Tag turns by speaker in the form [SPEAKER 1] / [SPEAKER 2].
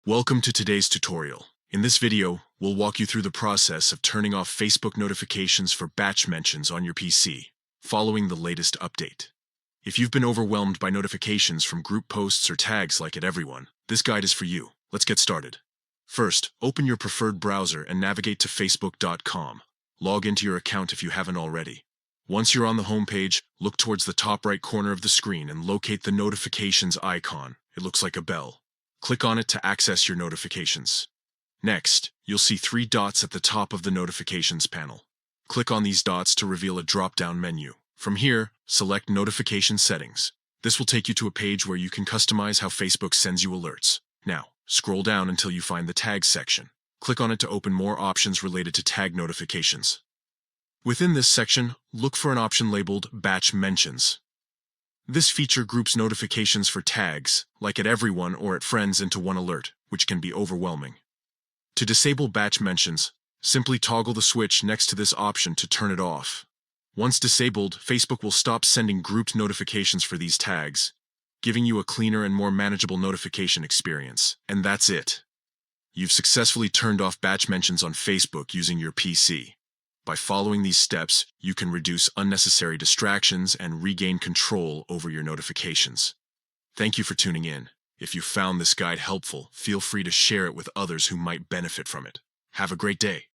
[SPEAKER 1] Welcome to today's tutorial. In this video, we'll walk you through the process of turning off Facebook notifications for batch mentions on your PC, following the latest update. If you've been overwhelmed by notifications from group posts or tags like @everyone, this guide is for you. Let's get started. First, open your preferred browser and navigate to facebook.com. Log into your account if you haven't already. Once you're on the home page, look towards the top right corner of the screen and locate the notifications icon. It looks like a bell. Click on it to access your notifications. Next, you'll see 3 dots at the top of the notifications panel. Click on these dots to reveal a drop-down menu. From here, select Notification Settings. This will take you to a page where you can customize how Facebook sends you alerts. Now, scroll down until you find the Tags section. Click on it to open more options related to tag notifications. Within this section, look for an option labeled Batch Mentions. This feature groups notifications for tags, like @everyone or @friends, into one alert, which can be overwhelming. To disable batch mentions, simply toggle the switch next to this option to turn it off. Once disabled, Facebook will stop sending grouped notifications for these tags, giving you a cleaner and more manageable notification experience. And that's it. You've successfully turned off batch mentions on Facebook using your PC. By following these steps, you can reduce unnecessary distractions and regain control over your notifications. Thank you for tuning in. If you found this guide helpful, feel free to share it with others who might benefit from it. Have a great day.